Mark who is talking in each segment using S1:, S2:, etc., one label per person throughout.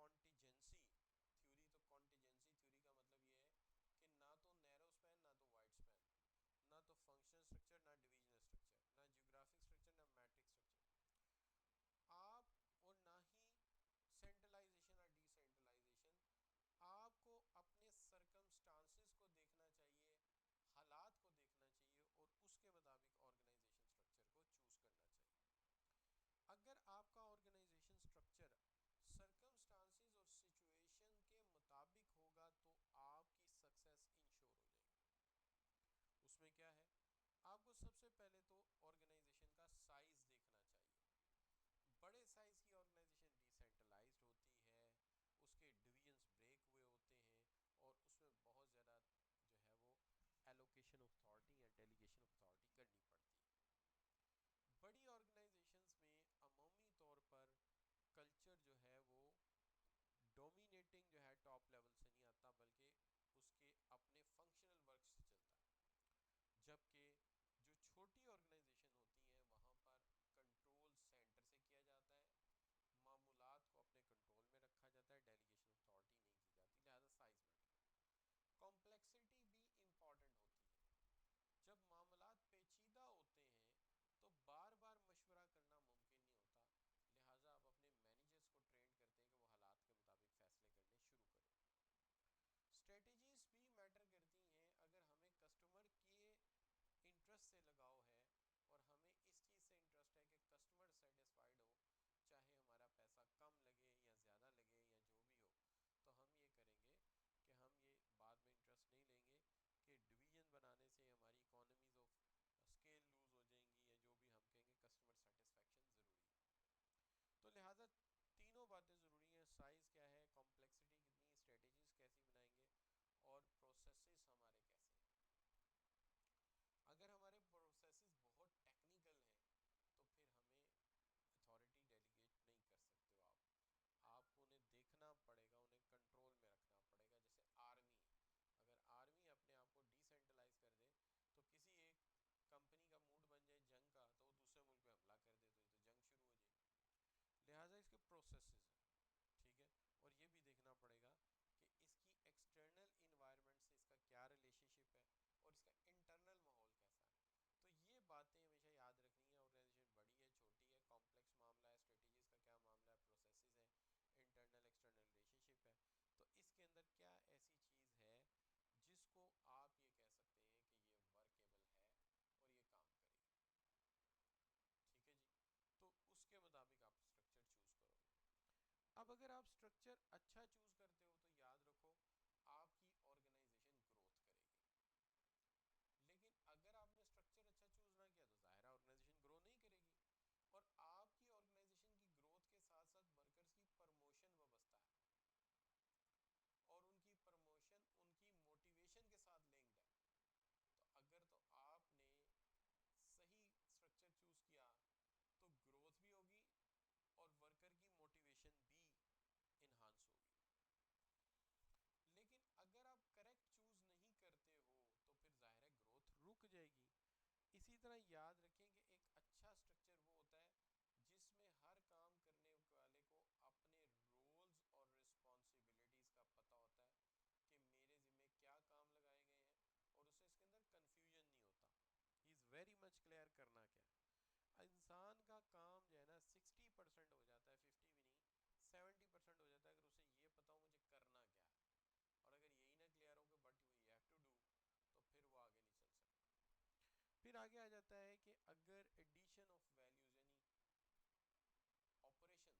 S1: Contingency theory, تو contingency theory کا مطلب یہ ہے کہ نہ تو نیرو اسپین نہ تو وائڈ اسپین، نہ تو فنکشنل اسٹرکچر نہ ڈویژنل اسٹرکچر، نہ جیوگرافک اسٹرکچر نہ میٹرک اسٹرکچر، آپ اور نہ ہی سینٹرلائزیشن اور ڈی سینٹرلائزیشن. آپ کو اپنے سرکمسٹانسز کو دیکھنا چاہیے، حالات کو دیکھنا چاہیے اور اس کے مطابق آرگنائزیشن اسٹرکچر کو چوز کرنا چاہیے. اگر آپ کا آرگنائزیشن اسٹرکچر سرکمسٹانسز اور سچویشن کے مطابق ہوگا تو آپ کی سکسیس انشور ہو جائے گی. اس میں کیا ہے، آپ کو سب سے پہلے تو آرگنائزیشن کا سائز دیکھنا چاہیے. بڑے سائز کی آرگنائزیشن ڈیسینٹرلائزڈ ہوتی ہے، اس کے ڈویژنز بریک ہوئے ہوتے ہیں اور اس میں بہت زیادہ جو ہے وہ ایلوکیشن آف اتھارٹی یا ڈیلیگیشن آف اتھارٹی کرنی پڑتی ہے. بڑی آرگنائزیشنز میں عمومی طور پر کلچر جو ہے وہ ڈومینیٹنگ جو ہے ٹاپ لیول سے نہیں آتا، بلکہ اس کے اپنے فنکشنل ورک سے چلتا ہے. جبکہ جو چھوٹی آرگنائزیشن ہوتی ہیں وہاں پر کنٹرول سینٹر سے کیا جاتا ہے، معمولات کو اپنے کنٹرول میں رکھا جاتا ہے، ڈیلیگیشن آف اتھارٹی نہیں کی جاتی، لہذا سائز میٹر کرتا ہے. کمپلیکسٹی بھی امپورٹنٹ ہوتی ہے. جب معاملات پیچیدہ ہوتے ہیں تو بار بار مشورہ کرنا ممکن نہیں ہوتا، لہٰذا آپ اپنے مینیجرز کو ٹرین کرتے ہیں کہ وہ حالات کے مطابق فیصلے کرنے شروع کریں. اسٹریٹجیز بھی میٹر کرتی ہیں. اگر ہمیں کسٹمر کے انٹرسٹ سے لگاؤ ہے اور ہمیں اس چیز سے انٹرسٹ ہے کہ کسٹمر سیٹسفائیڈ ہو، چاہے ہمارا پیسہ کم لگے یا زیادہ لگے یا جو بھی ہو، تو ہم یہ کریں گے کہ ہم یہ بعد میں انٹرسٹ نہیں لیں گے کہ ڈویژن بنانے سے ہماری اکانومیز آف اسکیل لوز ہو جائیں گی یا جو بھی، ہم کہیں گے کسٹمر سیٹسفیکشن ضروری ہے. تو لہٰذا تینوں باتیں ضروری ہیں، سائز کیا ہے، کمپلیکسٹی کتنی، اسٹریٹجیز کیسی بنائیں گے اور پروسیسز ہمارے کیسے ہیں. اگر ہمارے پروسیسز بہت ٹیکنیکل ہیں تو پھر ہمیں اتھارٹی ڈیلیگیٹ نہیں کر سکتے ہو. آپ کو انہیں دیکھنا پڑے گا، انہیں کنٹرول میں رکھنا پڑے گا. جیسے آرمی ہے، اگر آرمی اپنے آپ کو ڈی سینٹرلائز کر دے تو کسی ایک کمپنی کا موڈ بن جائے جنگ کا تو وہ دوسرے ملک پہ حملہ کر دے تو یہ تو جنگ شروع ہو جائے گی. لہٰذا اس کے پروسیسز ہیں، ٹھیک ہے، اور یہ بھی دیکھنا پڑے گا کہ اس کی ایکسٹرنل انوائرمنٹ سے اس کا کیا ریلیشن شپ ہے اور اس کا انٹرنل ماحول کیسا ہے. تو یہ باتیں ہمیشہ یاد رکھنی ہے. آرگنائزیشن بڑی ہے چھوٹی ہے، کمپلیکس معاملہ ہے، اسٹریٹجیز کا کیا معاملہ ہے، پروسیسز ہیں، انٹرنل ایکسٹرنل ریلیشن شپ ہے. تو اس کے اندر کیا ایسی چیز ہے جس کو آپ یہ کہہ سکتے ہیں کہ یہ ورکیبل ہے اور یہ کام کرے گی. ٹھیک ہے جی، تو اس کے مطابق آپ اسٹرکچر چوز کرو گے. اب اگر آپ اسٹرکچر اچھا چوز کرتے ہو تو یاد رکھو آپ کی آرگنائزیشن گروتھ کرے گی. لیکن اگر آپ نے اسٹرکچر اچھا چوز نہ کیا تو ظاہر آرگنائزیشن گرو نہیں کرے گی. اور آپ کی آرگنائزیشن کی گروتھ کے ساتھ ساتھ ورکرز کی پرموشن وابستہ ہے، اور ان کی پرموشن ان کی موٹیویشن کے ساتھ لنکڈ ہے. تو اگر تو آپ نے صحیح اسٹرکچر چوز کیا تو گروتھ بھی ہوگی اور ورکر کی موٹیویشن بھی انہانس ہوگی. لیکن اگر آپ کریکٹ چوز نہیں کرتے ہو تو پھر ظاہر ہے گروتھ رک جائے گی. اسی طرح یاد رکھیں کہ ایک اچھا اسٹرکچر وہ ہوتا ہے جس میں ہر کام کرنے والے کو اپنے رولز اور رسپانسبلٹیز کا پتہ ہوتا ہے کہ میرے ذمہ کیا کام لگائے گئے ہیں اور اسے اس کے اندر کنفیوژن نہیں ہوتا. ہی از ویری مچ کلیئر کرنا کیا ہے. انسان کا کام جو ہے نا 60% ہو جاتا ہے، 50 بھی نہیں 70% ہو جاتا ہے اگر اسے یہ پتا ہو مجھے کرنا کیا ہے. اور اگر یہی نہ کلیئر ہو کہ but you have to do, تو پھر وہ آگے نہیں چل سکتا. پھر آگے آ جاتا ہے کہ اگر ایڈیشن آف ویلیوز یعنی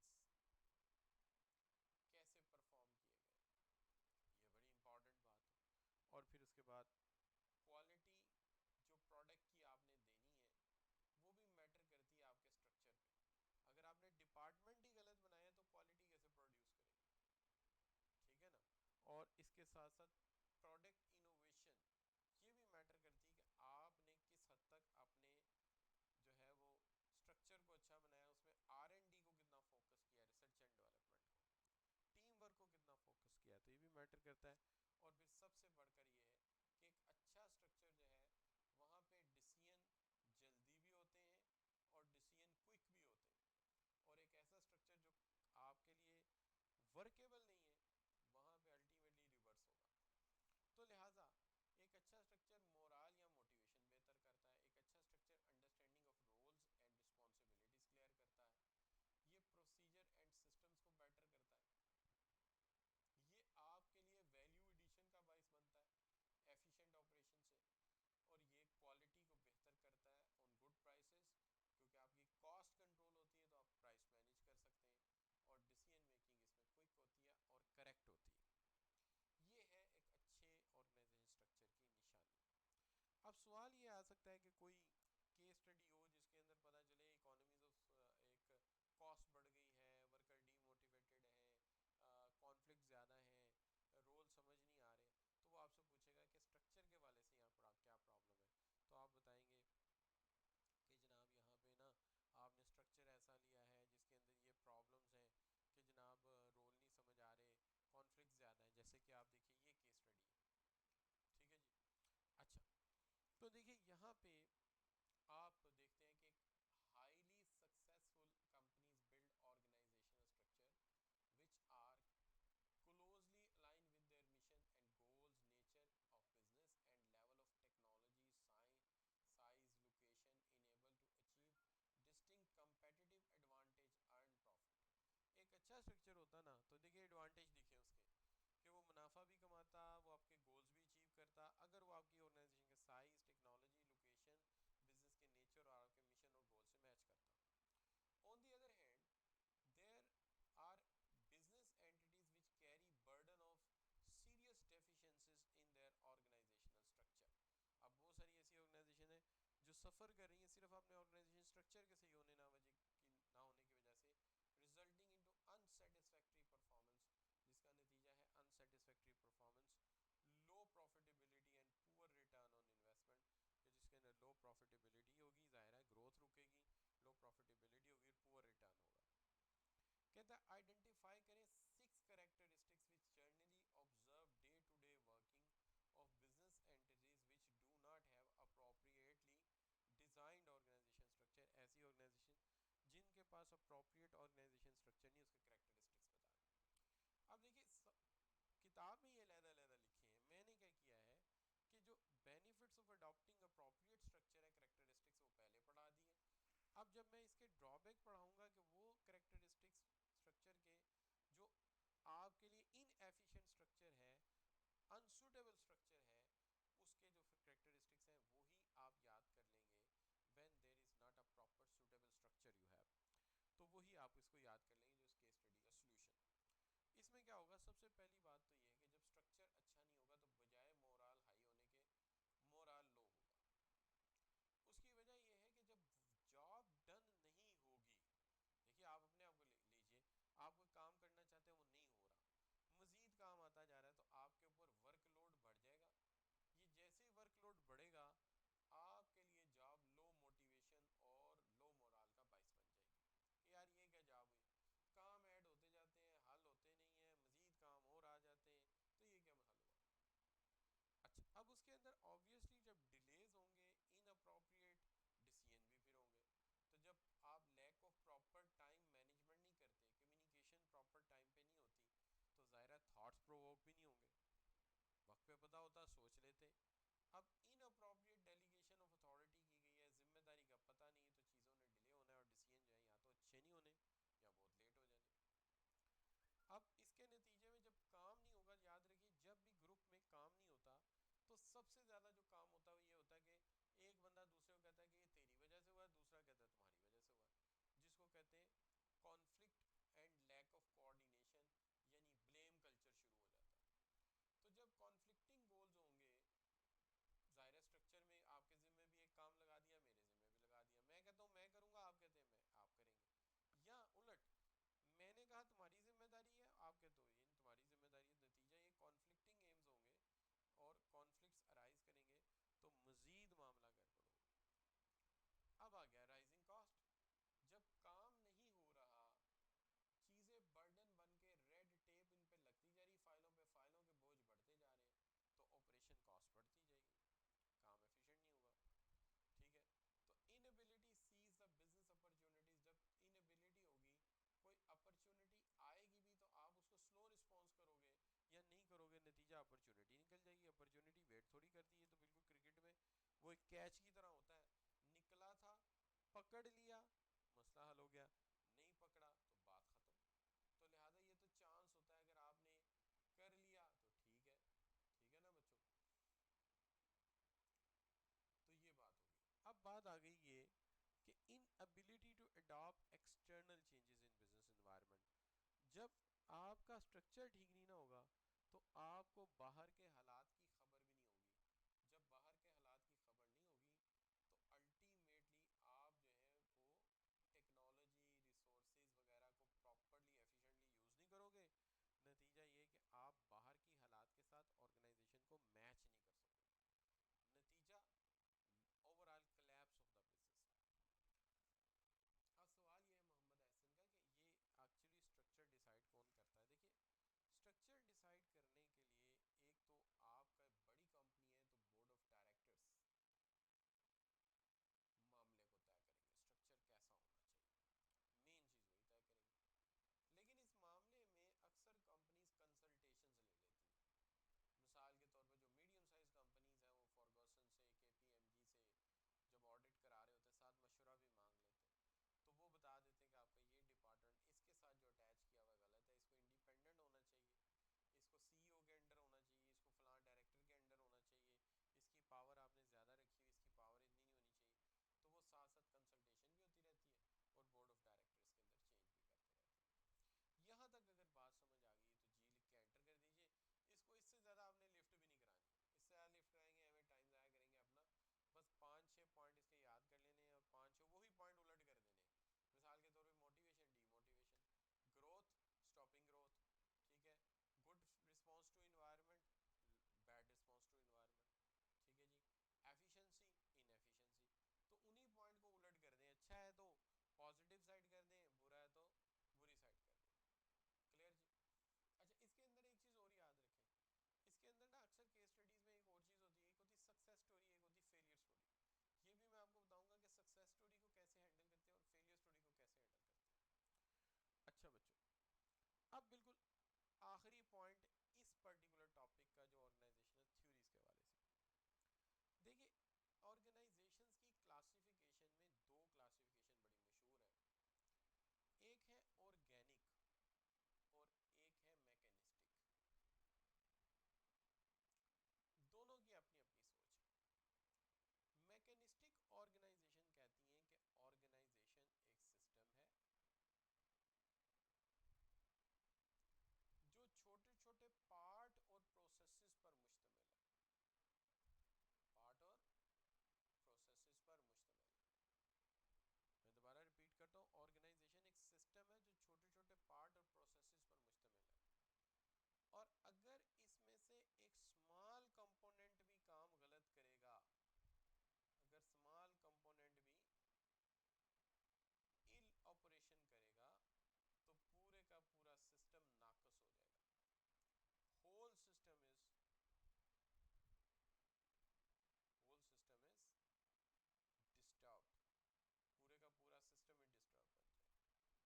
S1: آپریشنس کیسے پرفارم کیے گئے، یہ بڑی امپورٹنٹ بات ہے. اور پھر اس کے بعد کوالٹی جو پروڈکٹ کی آپ نے دینی ہے وہ بھی میٹر کرتی ہے آپ کے اسٹرکچر پہ. اگر آپ نے ڈپارٹمنٹ ہی غلط بنایا تو کوالٹی کیسے پروڈیوس کریں گے، ٹھیک ہے نا. اور اس کے ساتھ ساتھ پروڈکٹ انوویشن یہ بھی میٹر کرتی ہے کہ آپ نے کس حد تک اپنے جو ہے وہ اسٹرکچر کو اچھا بنایا، اس میں آر این ڈی کو کتنا فوکس کیا، ریسرچ اینڈ ڈیولپمنٹ کو، ٹیم ورک کو کتنا فوکس کیا ہے، تو یہ بھی میٹر کرتا ہے. اور پھر سب سے بڑھ کر یہ ہے کہ ایک اچھا اسٹرکچر جو ہے وہاں پہ ڈیسیژن جلدی بھی ہوتے ہیں اور ڈیسیژن کوئک بھی ہوتے ہیں. اور ایک ایسا اسٹرکچر جو آپ کے لیے ورکیبل نہیں ہے، وہاں پہ الٹیمیٹلی ریورس ہوگا. تو لہٰذا ایک اچھا اسٹرکچر مورال یا موٹیویشن بہتر کرتا ہے، ایک اچھا structure understanding of roles and responsibilities clear کرتا ہے، یہ پروسیجر اینڈ سسٹمز کو بیٹر کرتا ہے، یہ آپ کے لیے ویلیو ایڈیشن کا باعث بنتا ہے ایفیشینٹ آپریشن سے، اور یہ کوالٹی کو بہتر کرتا ہے آن گڈ پرائسز، کیونکہ آپ کی کاسٹ کنٹرول ہوتی ہے تو آپ پرائس مینیج کر سکتے ہیں، اور ڈیسیژن میکنگ اس میں کوئک ہوتی ہے اور کریکٹ ہوتی ہے. یہ ہے ایک اچھے آرگنائزیشن اسٹرکچر کی نشانی. اب سوال یہ آ سکتا ہے کہ کوئی کیس اسٹڈی ہو جس کے اندر پتہ چلے اکانومیز آف ایک کاسٹ بڑھ گئی ہے، ورکر ڈی موٹیویٹڈ ہیں، کانفلکٹ زیادہ ہیں، رول سمجھ نہیں آ رہے، تو وہ آپ سے پوچھے گا کہ اسٹرکچر کے والے سے یہاں کیا پرابلم ہے. تو آپ بتائیں گے کہ جناب یہاں پہ نا آپ نے اسٹرکچر ایسا لیا ہے جس کے اندر یہ پرابلمز ہیں کہ جناب رول نہیں سمجھ آ رہے، کانفلکٹ زیادہ ہیں، جیسے کہ آپ دیکھیے یہ کیس اسٹڈی ہے. ٹھیک ہے جی. اچھا، تو دیکھیے یہاں پہ آپ دیکھتے ہیں کہ highly successful companies build organisational structure which are closely aligned with their mission and goals, nature of business and level of technology, size, location enable to achieve distinct competitive advantage, earn profit. ایک اچھا structure ہوتا نا تو دیکھیے advantage لکھیں اس کے کہ وہ منافع بھی کماتا، وہ آپ کے گولز بھی اچیو کرتا اگر وہ آپ کی آرگنائزیشن کے سائز، ٹیکنالوجی، لوکیشن، بزنس کے نیچر اور آپ کے مشن اور گول سے میچ کرتا. On the other hand there are business entities which carry burden of serious deficiencies in their organizational structure. اب بہت ساری ایسی آرگنائزیشن ہیں جو سفر کر رہی ہیں صرف اپنے آرگنائزیشن اسٹرکچر کے صحیح ہونے نہ ہونے کی وجہ سے resulting into unsatisfactory performance، جس کا نتیجہ ہے unsatisfactory performance، low profitability and poor return on investment، کہ جس کے اندر لو پروفیٹیبلٹی ہوگی، ظاہر ہے گروتھ رکے گی، لو پروفیٹیبلٹی ہوگی اور پور ریٹرن ہوگا. کہتا ہے آئیڈینٹیفائی کریں 6 characteristics which generally observe day to day working of business entities which do not have appropriately designed organization structure. ایسی آرگنائزیشن جن کے پاس اپروپریٹ آرگنائزیشن اسٹرکچر نہیں، اس کے کریکٹرسٹکس بتا دیں. اب دیکھیے کتاب میں یہ علیحدہ علیحدہ لکھے ہیں، میں نے کیا کیا ہے کہ جو benefits of adapting appropriate structure ہے، کریکٹرسٹکس وہ پہلے پڑھا دیے. اب جب میں اس کے ڈرا بیک پڑھاؤں گا کہ وہ کریکٹرسٹکس اسٹرکچر کے جو آپ کے لیے ان ایفیشینٹ اسٹرکچر ہے، انسوٹیبل اسٹرکچر ہے، اس کے جو کریکٹرسٹکس ہیں وہی آپ یاد کر لیں گے. when there is not a proper suitable structure you have، تو وہی آپ اس کو یاد کر لیں گے جو اس کیس اسٹڈی کا سلوشن. اس میں کیا ہوگا، سب سے پہلی بات تو یہ ہے کہ جب اسٹرکچر اچھا نہیں ہوگا تو بجائے مورال ہائی ہونے کے مورال لو ہوگا. اس کی وجہ یہ ہے کہ جب جاب ڈن نہیں ہوگی، دیکھیے آپ اپنے آپ کو لیجئے، آپ کو کام کرنا چاہتے ہیں وہ نہیں ہو رہا، مزید کام آتا جا رہا ہے تو آپ کے اوپر ورک لوڈ بڑھ جائے گا. یہ جیسے ہی ورک لوڈ بڑھے گا آپ کے لیے جاب لو موٹیویشن اور لو مورال کا باعث بن جائے گی کہ یار یہ کیا جاب ہوئی، کام ایڈ ہوتے جاتے ہیں، حل ہوتے نہیں ہیں، مزید کام اور آ جاتے ہیں، تو یہ کیا حل ہوا. اچھا، اب اس کے اندر آبویسلی جب ڈیلیز ہوں گے ان اپروپریٹ ڈیسیژن بھی پھر ہوں گے. تو جب آپ lack of proper time management نہیں کرتے، کمیونیکیشن پراپر ٹائم پہ نہیں ہوتی، تو ظاہرہ تھاٹس پرووک بھی نہیں ہوں گے. وقت پہ پتہ ہوتا سوچ لیتے. اب ان اپروپریٹ ڈیلیگیشن آف اتھارٹی کی گئی ہے، ذمہ داری کا پتہ نہیں ہے، تو چیزوں نے ڈیلے ہونا ہے اور ڈیسیژن جو ہے یا تو اچھے نہیں ہونے یا بہت لیٹ ہو جانے. اب اس کے نتیجے میں جب کام نہیں ہوگا، یاد رکھیے جب بھی گروپ میں کام نہیں ہوتا تو سب سے زیادہ جو کام ہوتا ہے وہ یہ ہوتا ہے کہ ایک بندہ دوسرے کو کہتا ہے کہ یہ تیری وجہ سے ہوا ہے، دوسرا کہتا ہے تمہاری وجہ سے ہوا ہے، جس کو کہتے ہیں conflict and lack of coordination, یعنی بلیم کلچر شروع ہو جاتا ہے. تو جب کانفلکٹنگ گولز ہوں گے، ظاہر اسٹرکچر میں آپ کے ذمہ بھی ایک کام لگا دیا، میرے ذمہ بھی لگا دیا، میں کہتا ہوں میں کروں گا، آپ کہتے ہیں میں آپ کریں گے، یا الٹ میں نے کہا تمہاری ذمہ داری ہے، آپ کہتے ہو یہ تمہاری ذمہ داری ہے. نتیجہ یہ کانفلکٹنگ ایمز ہوں گے اور کانفلکٹس ارائز کریں گے تو مزید معاملہ گڑبڑ ہوگا. اب آ گیا رائزنگ کاسٹ. جب کام نہیں ہو رہا، چیزیں برڈن بن کے ریڈ ٹیپ ان پہ لگتی جا رہی، فائلوں پہ فائلوں کے بوجھ بڑھتے جا رہے ہیں، تو آپریشن کاسٹ بڑھتی جائے گی، کام ایفیشینٹ نہیں ہوگا. ٹھیک ہے. تو inability Cs the business opportunities, جب انیبلٹی ہوگی کوئی اپرچونٹی آئے گی بھی تو آپ اس کو اپرچونٹی نکل جائے گی. اپرچونٹی ویٹ تھوڑی کرتی ہے. تو بالکل کرکٹ میں وہ ایک کیچ کی طرح ہوتا ہے, نکلا تھا, پکڑ لیا, مسئلہ حل ہو گیا, نہیں پکڑا تو بات ختم. تو لہٰذا یہ تو چانس ہوتا ہے, اگر آپ نے کر لیا تو ٹھیک ہے, ٹھیک ہے نا بچوں. تو یہ بات ہوگی. اب بات آ گئی یہ کہ inability to adapt external changes in business environment. جب آپ کا اسٹرکچر ٹھیک نہیں نہ ہوگا تو آپ کو باہر کے حالات کی خبر بھی نہیں ہوگی. جب باہر کے حالات کی خبر نہیں ہوگی تو الٹیمیٹلی آپ جو ہے وہ ٹیکنالوجی ریسورسز وغیرہ کو پراپرلی ایفیشینٹلی یوز نہیں کرو گے. نتیجہ یہ کہ آپ باہر کی حالات کے ساتھ آرگنائزیشن کو میچ نہیں کر سکو گے. نتیجہ over all collapse of the business. اب سوال یہ ہے محمد احسن کا کہ یہ ایکچولی اسٹرکچر ڈیسائیڈ کون کرتا ہے. دیکھیے اسٹرکچر ڈیسائیڈ کرنے کے لیے ایک تو آپ کا بڑی کمپنی ہے تو بورڈ آف ڈائریکٹرس معاملے کو طے کریں گے, اسٹرکچر کیسا ہونا چاہیے, مین چیز وہی طے کریں گے. لیکن اس معاملے میں اکثر کمپنیز کنسلٹیشنز لے لیتی ہیں. مثال کے طور پر جو میڈیم سائز کمپنیز ہیں وہ فارگوسن سے, کے پی ایم جی سے جب آڈٹ کرا رہے ہوتے ہیں ساتھ مشورہ بھی مانگ لیتے ہیں. تو وہ بتا دیتے ہیں کہ آپ کا یہ ڈپارٹمنٹ اس کے ساتھ جو اٹیچ کیا ہوا غلط ہے, اس کو انڈیپینڈنٹ ہونا چاہیے, اس کو سی ای او کے انڈر ہونا چاہیے, اس کو فلاں ڈائریکٹر کے انڈر ہونا چاہیے, اس کی پاور آپ نے زیادہ رکھی ہوئی, اس کی پاور اتنی نہیں ہونی چاہیے. تو وہ ساتھ ساتھ کنسلٹیشن بھی ہوتی رہتی ہے اور بورڈ آف ڈائریکٹرس کے اندر چینج بھی کرتے رہتے ہیں. یہاں تک اگر بات سمجھ آ گئی تو جی لکھ کے انٹر کر دیجئے. اس کو اس سے زیادہ آپ نے لفٹ بھی نہیں کرانی, اس سے زیادہ لفٹ کرائیں گے ہمیں ٹائم ضائع کریں گے اپنا. بس 5-6 پوائنٹ اس کے یاد کر لینے ہیں اور 5-6 وہی پوائنٹ الٹ کر دینے. مثال کے طور پہ motivation, de motivation, growth, stopping growth, ٹھیک ہے, good response to environment, bad response to environment, ٹھیک ہے جی, ایفیشنسی, ان ایفیشنسی. تو انہی پوائنٹ کو الٹ کر دیں, اچھا ہے تو پازیٹیو سائڈ کر دیں, برا ہے تو بری سائڈ کر دیں. کلیئر جی. اچھا اس کے اندر ایک چیز اور یاد رکھیں, اس کے اندر نا اکثر کیس اسٹڈیز میں ایک اور چیز ہوتی ہے, ایک ہوتی ہے سکسیس سٹوری, ایک ہوتی ہے فیلئر سٹوری. یہ بھی میں آپ کو بتاؤں گا کہ سکسیس سٹوری کو کیسے ہینڈل کرتے ہیں اور فیلئر سٹوری کو کیسے ہینڈل کرتے ہیں. اچھا بچوں, اب بالکل آخری پوائنٹ اس پرٹیکولر ٹاپک کا جو آرگنائزیشنل تھیوریز کے حوالے سے. دیکھیے آرگنائزیشنز کی کلاسیفیکیشن میں 2 کلاسیفیکیشن بڑی مشہور ہیں. ایک ہے آرگینک اور ایک ہے میکینسٹک. دونوں کی اپنی اپنی سوچ ہے. میکینسٹک آرگنائزیشن کہتی ہیں کہ آرگنائزیشن ایک سسٹم ہے جو چھوٹے چھوٹے پارٹ اور پروسیسز پر مشتمل ہے. پارٹ اور پروسیسز پر مشتمل ہے. میں دوبارہ ریپیٹ کرتا ہوں, آرگنائزیشن ایک سسٹم ہے جو چھوٹے چھوٹے پارٹ اور پروسیسز پر مشتمل ہے, اور اگر اس میں سے ایک سمال کمپوننٹ بھی کام غلط کرے گا, اگر سمال کمپوننٹ بھی ایل آپریشن کرے گا تو پورے کا پورا سسٹم ناقص ہو جائے گا. ہول سسٹم از ڈسٹربڈ, پورے کا پورا سسٹم ہی ڈسٹرب بن جائے گا.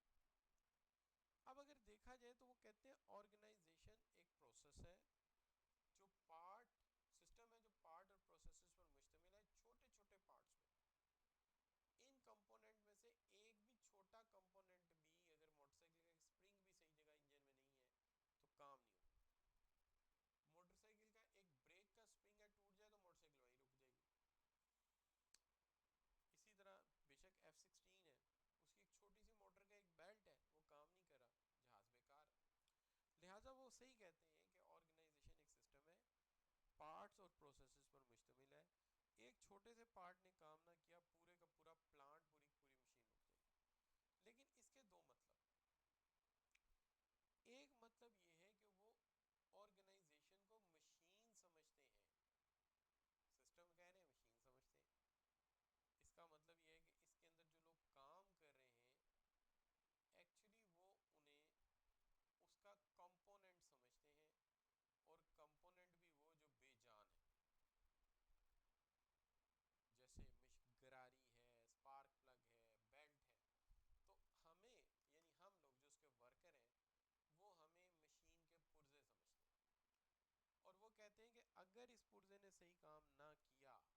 S1: اب اگر دیکھا جائے تو وہ کہتے ہیں آرگنائزیشن ایک پروسیس ہے جو پارٹ سسٹم ہے جو پارٹ اور پروسیسز پر مشتمل ہے, چھوٹے چھوٹے پارٹس میں. ان کمپوننٹ میں سے ایک بھی چھوٹا کمپوننٹ بھی اگر موٹر سائیکل کا اسپرنگ بھی صحیح جگہ انجن میں نہیں ہے تو کام نہیں ہوگا. موٹر سائیکل کا ایک بریک کا اسپرنگ ہے, ٹوٹ جائے تو موٹر سائیکل وہیں رک جائے گی. اسی طرح بے شک F-16 ہے, اس کی ایک چھوٹی سی موٹر کا ایک بیلٹ ہے, وہ کام نہیں کرا, جہاز بیکار. لہٰذا وہ صحیح کہتے ہیں کہ آرگنائزیشن ایک سسٹم ہے, پارٹس اور پروسیسز پر مشتمل ہے. ایک چھوٹے سے پارٹ نے کام نہ کیا, پورے کا پورا پلانٹ, پوری پوری مشین رک جائے گی. لیکن اس کے 2 مطلب. ایک مطلب یہ ہے کہ وہ آرگنائزیشن کو مشین سمجھتے ہیں, سسٹم کہہ رہے ہیں مشین سمجھتے ہیں. اس کا مطلب یہ ہے کہ اس کے اندر جو لوگ کام کر رہے ہیں ایکچولی وہ انہیں اس کا کمپوننٹ سمجھتے ہیں, اور کمپوننٹ بھی وہ جو بے جان ہے, جیسے گراری کہتے ہیں کہ اگر اس پرزے نے صحیح کام نہ کیا تو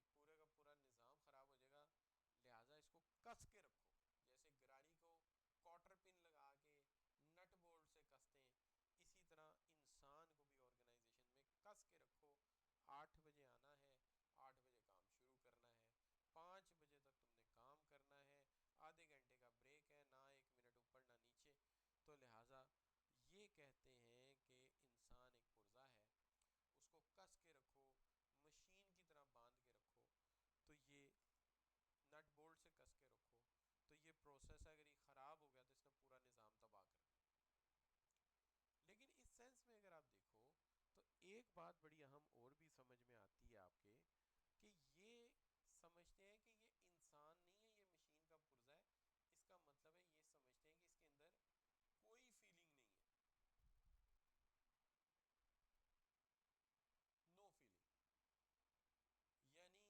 S1: یہ پورے کا پورا نظام خراب ہو جائے گا، لہٰذا اس کو کس کے رکھو، جیسے گاڑی کو کوارٹر پن لگا کے نٹ بولٹ سے کستے ہیں، اسی طرح انسان کو بھی آرگنائزیشن میں کس کے رکھو۔ 8 بجے آنا ہے، 8 بجے کام شروع کرنا ہے، 5 بجے تک تم نے کام کرنا ہے، آدھے گھنٹے کا بریک ہے، نہ 1 منٹ اوپر نہ نیچے۔ تو لہٰذا یہ کہتے ہیں کہ انسان ایک پرزہ ہے، اس کو کس کے رکھو، مشین کی طرح باندھ کے رکھو، تو یہ نٹ بولٹ سے کس کے رکھو، تو یہ پروسیس اگر یہ خراب ہو گیا تو اس نے پورا نظام تباہ کر دیا۔ لیکن اس سینس میں اگر آپ دیکھو تو ایک بات بڑی اہم اور بھی سمجھ میں آتی ہے آپ کے، کہ یہ سمجھتے ہیں کہ یہ انسان نہیں ہے، یہ مشین کا پرزہ ہے، اس کا مطلب ہے یہ سمجھتے ہیں کہ اس کے اندر کوئی فیلنگ نہیں ہے، نو فیلنگ۔ یعنی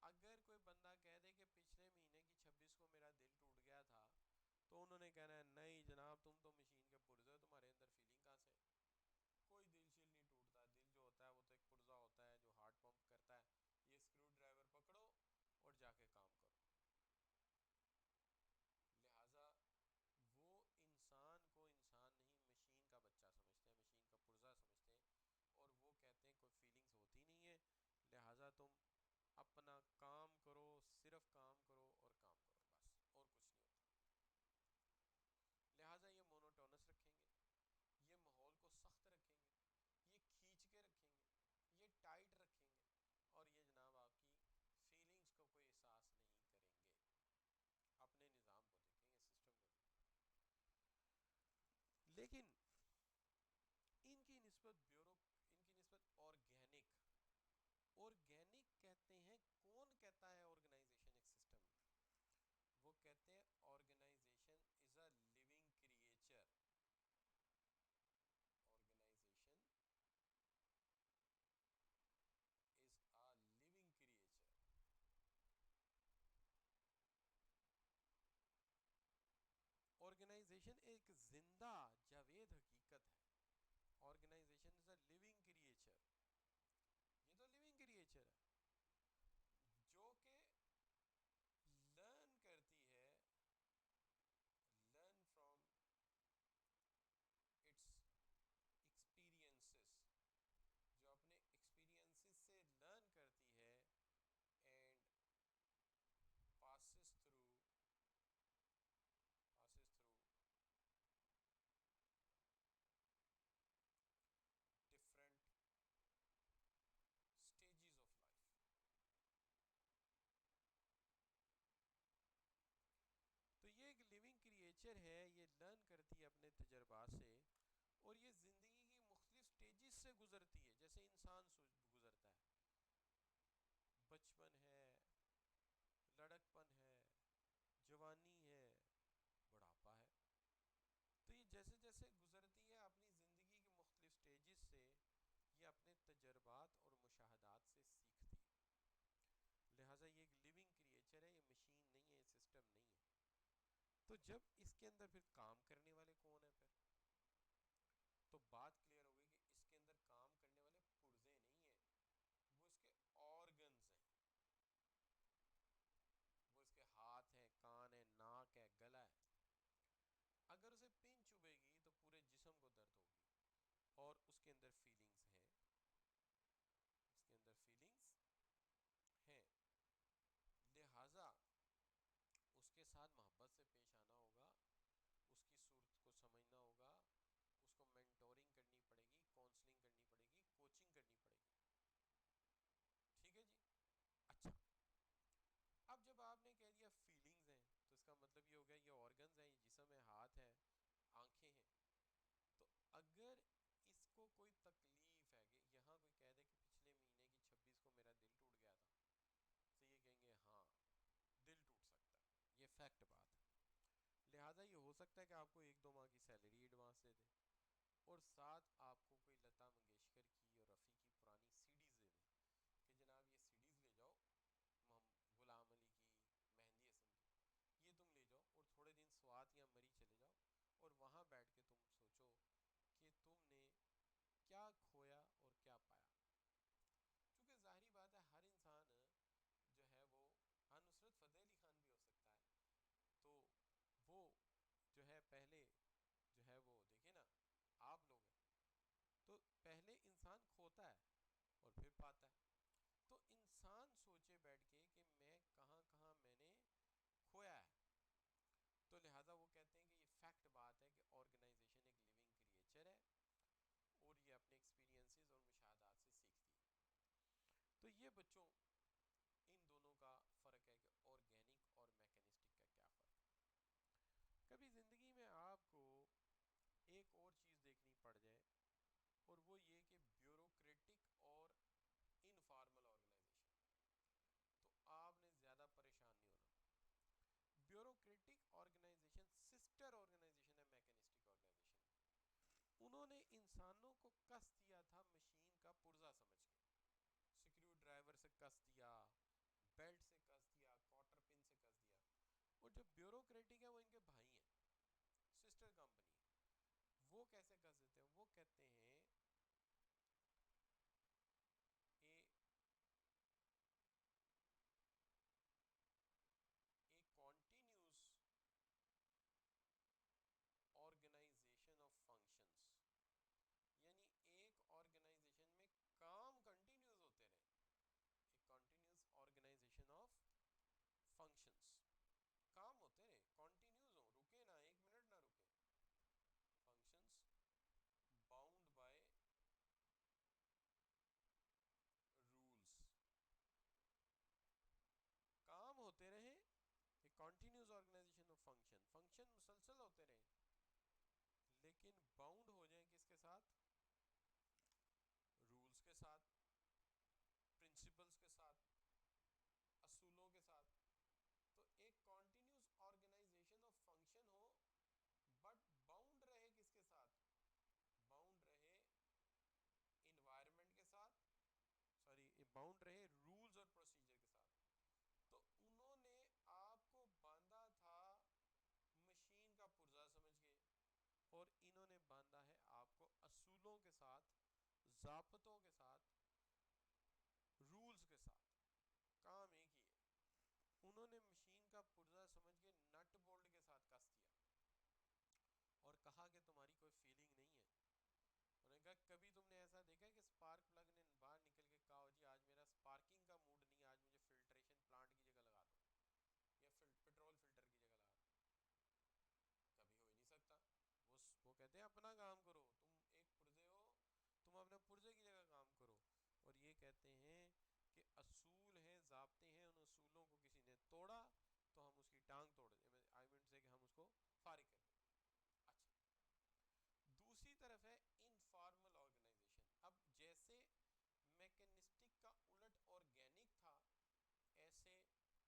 S1: اگر کوئی بندہ کہہ دے کہ پچھلے مہینے کی 26 کو میرا دل ٹوٹ گیا تھا، تو انہوں نے کہنا ہے نہیں جناب، تم تو مشین کے پرزے ہو، تمہارے اندر فیلنگ کہاں سے؟ کوئی دل شل نہیں ٹوٹتا، دل جو ہوتا ہے وہ تو ایک پرزہ ہوتا ہے جو ہارٹ پمپ کرتا ہے، یہ اسکرو ڈرائیور پکڑو اور جا کے کام کرو۔ لہٰذا وہ انسان کو انسان نہیں، مشین کا بچہ سمجھتے ہیں، مشین کا پرزہ سمجھتے ہیں، اور وہ کہتے ہیں کوئی فیلنگز ہوتی نہیں ہے، لہٰذا تم اپنا کام کرو، صرف کام کرو اور کام کرو، بس اور کچھ نہیں ہوتا۔ لہٰذا یہ مونوٹونس رکھیں گے، یہ ماحول کو سخت رکھیں گے، یہ کھینچ کے رکھیں گے، یہ ٹائٹ رکھیں گے، اور یہ جناب آپ کی فیلنگز کو کوئی احساس نہیں کریں گے۔ اپنے نظام کو دیکھیں گے، سسٹم کو دیکھیں گے۔ لیکن ان کی نسبت آرگینک کہتے ہیں، کون کہتا ہے آرگنائزیشن ایک سسٹم ہے؟ وہ کہتے ہیں organization is a living creature, organization is a living creature. Organization ایک زندہ جاوید حقیقت ہے، organization is a living creature, یہ تو لیونگ کریچر ہے جو کہ لرن کرتی ہے، لرن فرام اٹس ایکسپیرینسز، جو اپنے ایکسپیرینسز سے لرن کرتی ہے، and passes through different stages of life۔ تو یہ ایک لیونگ کریچر ہے، یہ لرن کرتی ہے اپنے تجربات سے، اور یہ زندگی کی مختلف سٹیجز سے گزرتی ہے، جیسے انسان گزرتا ہے، بچپن ہے، لڑکپن ہے، جوانی ہے، بڑھاپا ہے۔ تو یہ جیسے جیسے گزرتی ہے اپنی زندگی کے مختلف سٹیجز سے، یہ اپنے تجربات اور مشاہدات سے سیکھتی ہے، لہٰذا یہ ایک لیونگ کریچر ہے، یہ مشین نہیں ہے، یہ سسٹم نہیں ہے۔ تو جب اس کے اندر پھر کام کرنے والے کون ہیں، پھر تو بات کلیئر ہو گئی کہ اس کے اندر کام کرنے والے پرزے نہیں ہیں، وہ اس کے آرگنز ہیں، وہ اس کے ہاتھ ہیں، کان ہیں، ناک ہے، گلا ہے۔ اگر اسے پن چبھے گی تو پورے جسم کو درد ہوگی، اور اس کے اندر فیلنگز ہیں، اس کے اندر فیلنگز ہیں، لہٰذا اس کے ساتھ محبت سے پیش آنا ہوگا، اس کی صورت کو سمجھنا ہوگا، اس کو مینٹورنگ کرنی پڑے گی، کونسلنگ کرنی پڑے گی، کوچنگ کرنی پڑے گی۔ ٹھیک ہے جی؟ اچھا، اب جب آپ نے کہہ دیا فیلنگز ہیں، تو اس کا مطلب یہ ہو گیا یہ آرگنز ہیں، یہ جسم ہے، ہاتھ ہے، آنکھیں ہیں۔ تو اگر اس کو کوئی تکلیف ہے، کہ یہاں کوئی کہہ دے کہ پچھلے مہینے کی 26 کو میرا دل ٹوٹ گیا تھا، تو یہ کہیں گے ہاں دل ٹوٹ سکتا ہے، یہ فیکٹ بات ہے۔ لہٰذا یہ ہو سکتا ہے کہ آپ کو 1-2 ماہ کی سیلری ایڈوانس دے دیں، اور ساتھ آپ کو کوئی لتا منگیشکر کی اور رفیع کی پرانی سیڈیز دے دیں کہ جناب یہ سیڈیز لے جاؤ، غلام علی کی، مہندی حسن کی، یہ تم لے جاؤ، اور تھوڑے دن سوات یا مری چلے جاؤ، اور وہاں بیٹھ کے تم سوچو کہ تم نے کیا پہلے جو ہے وہ دیکھیں نا، آپ لوگ ہیں تو پہلے انسان کھوتا ہے اور پھر پاتا ہے. تو انسان سوچے بیٹھ کے کہ میں کہاں کہاں میں نے کھویا ہے. تو لہٰذا وہ کہتے ہیں کہ یہ فیکٹ بات ہے کہ آرگنائزیشن ایک لیونگ کریچر ہے اور یہ اپنے ایکسپیرینسز اور مشاہدات سے سیکھتی ہے. تو یہ بچوں ان دونوں کا فرق ہے کہ آرگینک اور میکینسٹک کا کیا فرق ہے. کبھی زندگی میں آپ کو ایک اور چیز دیکھنی پڑ جائے اور وہ یہ کہ بیوروکریٹک اور انفارمل آرگنائزیشن، تو آپ نے زیادہ پریشان نہیں ہونا. بیوروکریٹک آرگنائزیشن سسٹر آرگنائزیشن ہے میکینسٹک آرگنائزیشن کی. انہوں نے انسانوں کو کس دیا تھا مشین کا پرزا سمجھ کے، سکریو ڈرائیور سے کس دیا، بیلٹ سے کس دیا، کوٹر پن سے کس دیا. اور جو بیوروکریٹک ہے وہ ان کے بھائی ہیں، سسٹر کمپنی ہے. وہ کیسے کس دیتے ہیں؟ وہ کہتے ہیں a continuous organization of functions، یعنی ایک آرگنائزیشن میں کام کنٹینیوز ہوتے رہیں. ایک کنٹینیوس آرگنائزیشن آف فنکشنز، کام ہوتے رہیں کنٹینیوز ہوں، رکے نہ، ایک منٹ نہ رکے. فنکشنز باؤنڈ بائی رولز، کام ہوتے رہیں. ایک continuous organization of function, function مسلسل ہوتے رہیں لیکن باؤنڈ ہو جائیں کس کے ساتھ؟ رولز کے ساتھ، پرنسپلز کے ساتھ، اصولوں کے ساتھ. تو ایک کنٹینیوس آرگنائزیشن آف فنکشن ہو بٹ باؤنڈ رہے کس کے ساتھ؟ باؤنڈ رہے انوائرمنٹ کے ساتھ، سوری باؤنڈ رہے رولز اور پروسیجر کے ساتھ. تو انہوں نے آپ کو باندھا تھا مشین کا پرزا سمجھ کے، اور انہوں نے باندھا ہے آپ کو اصولوں کے ساتھ، ضابطوں کے ساتھ، رولز کے ساتھ. کام ایک ہی ہے. انہوں نے مشین کا پرزا سمجھ کے نٹ بولٹ کے ساتھ کس دیا اور کہا کہ تمہاری کوئی فیلنگ نہیں ہے. انہوں نے کہا کبھی تم نے ایسا دیکھا ہے کہ سپارک پلگ نے باہر نکل کے کہا جی آج میرا سپارکنگ کا موڈ نہیں ہے، آج مجھے فلٹریشن پلانٹ کی جگہ لگا دو یا پیٹرول فلٹر کی جگہ لگا دو؟ کبھی ہو ہی نہیں سکتا. وہ کہتے ہیں اپنا کام کرو، تم ایک پرزے ہو، تم اپنے پرزے کی جگہ کام کرو. اور یہ کہتے ہیں کہ اصول ہیں، ضابطے ہیں، ان اصولوں کو کسی نے توڑا تو ہم اس کی ٹانگ توڑ دیں، آئی مین سے کہ ہم اس کو فارغ کر دیں گے. اچھا، دوسری طرف ہے انفارمل آرگنائزیشن. اب جیسے میکینسٹک کا الٹ آرگینک تھا، ایسے فارمل کا الٹ انفارمل.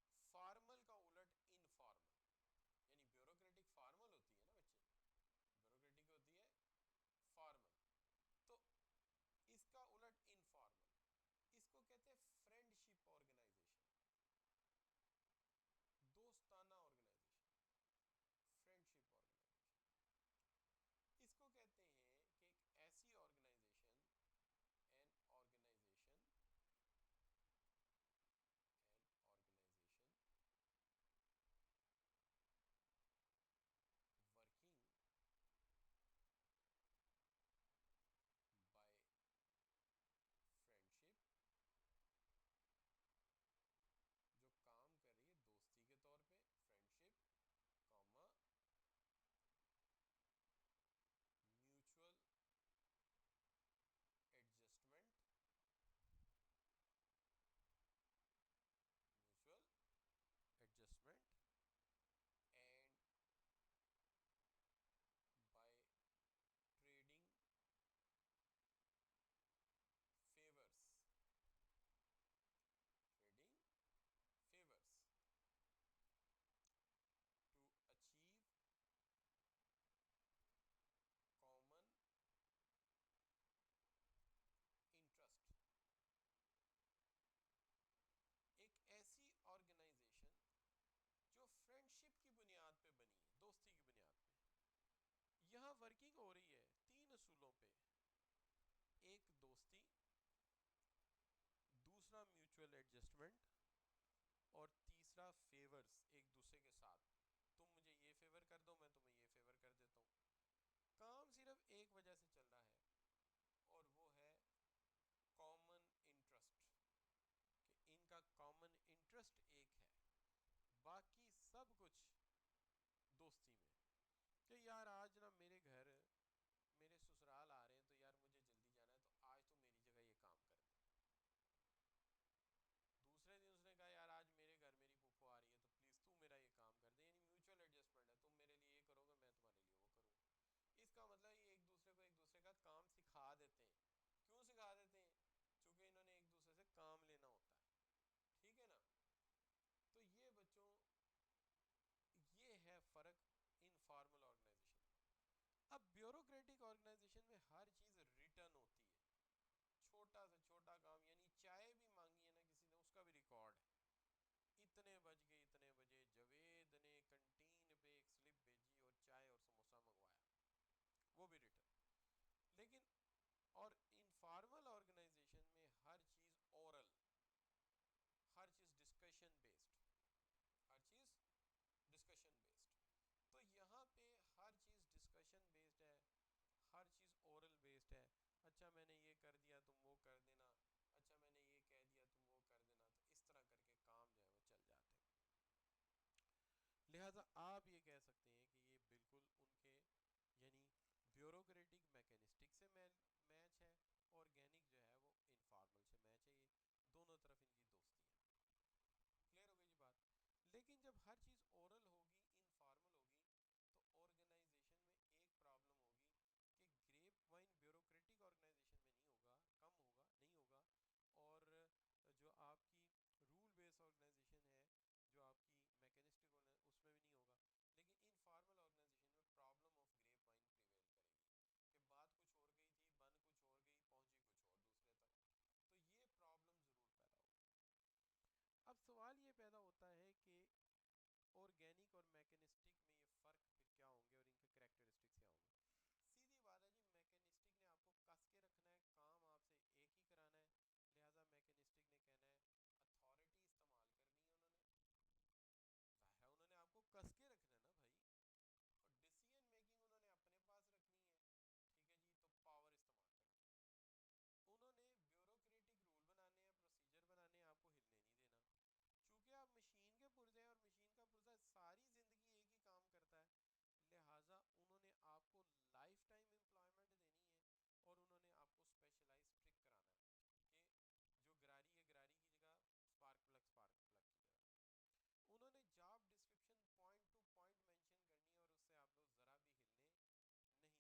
S1: یعنی بیوروکریٹک فارمل ہوتی ہے نا بچے، بیوروکریٹک ہوتی ہے فارمل. تو اس کا الٹ انفارمل، اس کو کہتے ہیں فرینڈ شپ آرگنائزیشن، دوستانہ آرگنائزیشن، فرینڈ شپ آرگنائزیشن. اس کو کہتے ہیں کہ ایک ایسی organisation, an organisation, an organisation working by friendship, جو کام کر رہی ہے دوستی کے طور پہ، friendship, comma mutual adjustment, mutual adjustment and by trading favours, trading favours to achieve common interest. ایک ایسی آرگنائزیشن جو فرینڈ شپ کی بنیاد پہ بنی ہے، دوستی کی بنیاد پہ. یہاں ورکنگ ہو رہی ہے تین اصولوں پہ: ایک دوستی، دوسرا میوچل ایڈجسٹمنٹ، اور تیسرا فیورز ایک دوسرے کے ساتھ. تم مجھے یہ فیور کر دو، میں تمہیں یہ فیور کر کر دیتا ہوں. کام صرف ایک وجہ سے چل رہا ہے اور وہ ہے کامن انٹرسٹ، کہ ان کا کامن انٹرسٹ ایک ہے، باقی سب کچھ دوستی میں. کہ یار آج نا میرے گھر میرے سسرال آ رہے ہیں تو یار مجھے جلدی جانا ہے تو آج تو میری جگہ یہ کام کر دے. دوسرے دن اس نے کہا یار آج میرے گھر میری پھوپھو آ رہی ہے تو پلیز تو میرا یہ کام کر دے. یعنی میوچل ایڈجسٹمنٹ ہے، تم میرے لیے یہ کرو گے میں تمہارے لیے وہ کروں. اس کا مطلب یہ ایک دوسرے کو ایک دوسرے کا کام سکھا دیتے ہیں. کیوں سکھا دیتے ہیں؟ چونکہ انہوں نے ایک دوسرے سے کام لینا ہوتا ہے. ٹھیک ہے نا. تو یہ بچوں یہ ہے فرق انفارمل آرگنائزیشن میں. اب بیوروکریٹک آرگنائزیشن میں ہر چیز ریٹرن ہوتی ہے، چھوٹا سے چھوٹا کام. یعنی چائے بھی مانگی ہے نا کسی نے، اس کا بھی ریکارڈ ہے. اتنے بج گئے اتنے بجے جاوید نے کنٹین پہ ایک سلپ بھیجی اور چائے اور سموسہ منگوایا، وہ بھی ریٹرن. لیکن اور انفارمل آرگنائزیشن میں ہر چیز اورل، ہر چیز ڈسکشن بیسڈ، ہر چیز ڈسکشن بیسڈ. تو یہاں پہ ہر چیز ڈسکشن بیسڈ ہے، ہر چیز اورل بیسڈ ہے. اچھا میں نے یہ کر دیا تم وہ کر دینا، اچھا میں نے یہ کہہ دیا تم وہ کر دینا. تو اس طرح کر کے کام جو ہے وہ چل جاتے ہیں. لہٰذا آپ یہ کہہ سکتے ہیں کہ یہ بالکل ان کے یعنی بیوروکریٹک میکینسٹک سے میچ ہے، آرگینک جو ہے وہ انفارمل سے میچ ہے. یہ دونوں طرف ان کی دوستی ہے. کلیئر ہو گئی جی بات. لیکن جب ہر چیز اورل ہوگی، انفارمل ہوگی، تو آرگنائزیشن میں ایک پرابلم ہوگی کہ گریپ وائن بیوروکریٹک آرگنائزیشن میں نہیں ہوگا، کم ہوگا نہیں ہوگا. اور جو آپ کی رول بیس آرگنائزیشن ہے، جو آپ کی میکینسٹک اس میں بھی نہیں ہوگا. لیکن انفارمل آرگنائزیشن میں problem of grapevine prevail کرے گی کہ بات کچھ اور گئی تھی، بن کچھ اور گئی، پہنچی کچھ اور دوسرے تک. تو یہ پرابلم ضرور پیدا ہوگی. اب سوال یہ پیدا ہوتا ہے کہ آرگینک اور میکینسٹک میں یہ فرق پھر کیا ہوں گے اور ان کے کریکٹرسٹکس کیا ہوں گے. سیدھی بات ہے جی، میکینسٹک نے آپ کو کس کے رکھنا ہے، کام آپ سے ایک ہی کرانا ہے. لہٰذا میکینسٹک نے کہنا ہے اتھارٹی استعمال کرنی ہے انہوں نے، ظاہر ہے انہوں نے آپ کو کس کے رکھنا ہے نا بھائی. اور ڈیسیژن میکنگ انہوں نے اپنے پاس رکھنی ہے. ٹھیک ہے جی. تو پاور استعمال کرنی ہے. انہوں نے بیوروکریٹک رول بنانے ہیں، پروسیجر بنانے ہیں، آپ کو ہلنے نہیں دینا. چونکہ آپ مشین کے پرزے ہیں اور مشین کا پرزہ ساری زندگی ایک ہی کام کرتا ہے، لہٰذا انہوں نے آپ کو لائف ٹائم امپلائمنٹ دینی ہے. اور انہوں نے آپ کو اسپیشلائز ٹرک کرانا ہے کہ جو گراری ہے گراری کی جگہ، سپارک پلگ کی جگہ. انہوں نے job description point to point mention کرنی ہے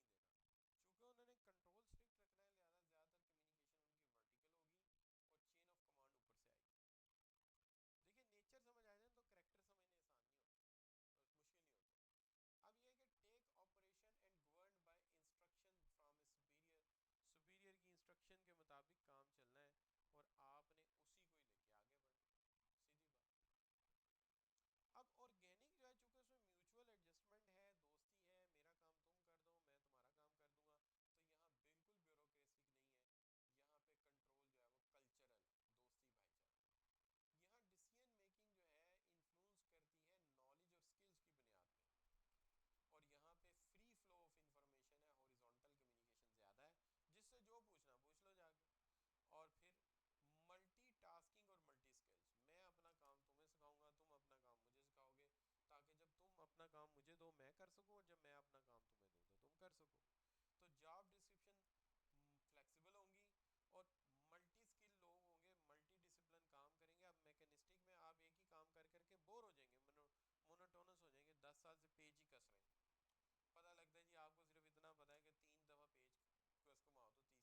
S1: اور اس سے آپ کو ذرا بھی ہلنے نہیں دینا. چونکہ انہوں نے کنٹرول اسٹرکٹ رکھنا ہے، لہٰذا زیادہ تر کمیونیکیشن ان کی ورٹیکل ہوگی اور چین آف کمانڈ اوپر سے آئے گی. دیکھیں نیچر سمجھ آ جائے تو کریکٹر سمجھنے آسان نہیں ہوتے اور مشکل نہیں ہوتے. اب یہ ہے کہ take operation and governed by instruction from a superior, superior کی انسٹرکشن کے مطابق کام چلنا ہے اور آپ نے اسی کو ہی لے کے آگے بڑھنا. سیدھی بات. اب آرگینک جو ہے چونکہ اس میں میوچول ایڈجسٹمنٹ ہے، دوستی ہے، میرا کام تم کر دو میں تمہارا کام کر دوں گا، تو یہاں بالکل بیوروکریسک نہیں ہے. یہاں پہ کنٹرول جو ہے وہ کلچرل ہے، دوستی بھائی چارہ. یہاں ڈیسیژن میکنگ جو ہے انفلوئنس کرتی ہے نالج اور سکلز کی بنیاد پہ. اور یہاں پہ فری فلو آف انفارمیشن ہے، ہاریزونٹل کمیونیکیشن زیادہ ہے، جس سے جو پوچھنا پوچھ لو جا کے. اور پھر ملٹی ٹاسکنگ اور ملٹی سکلز، میں اپنا کام تمہیں سکھاؤں گا، تم اپنا کام مجھے سکھاؤ گے، تاکہ جب تم اپنا کام مجھے دو میں کر سکوں اور جب میں اپنا کام تمہیں دوں تو تم کر سکو. تو جاب ڈسکرپشن فلیکسیبل ہوں گی اور ملٹی سکل لوگ ہوں گے، ملٹی ڈسپلن کام کریں گے. اب میکینسٹک میں آپ ایک ہی کام کر کر کے بور ہو جائیں گے، مونوٹونس ہو جائیں گے. 10 سال سے پیج ہی کس رہے ہیں، پتہ لگتا ہے جی آپ کو صرف اتنا پتہ ہے کہ 3 دفعہ پیج کس کو تو تیسری دفعہ کڑینگ کی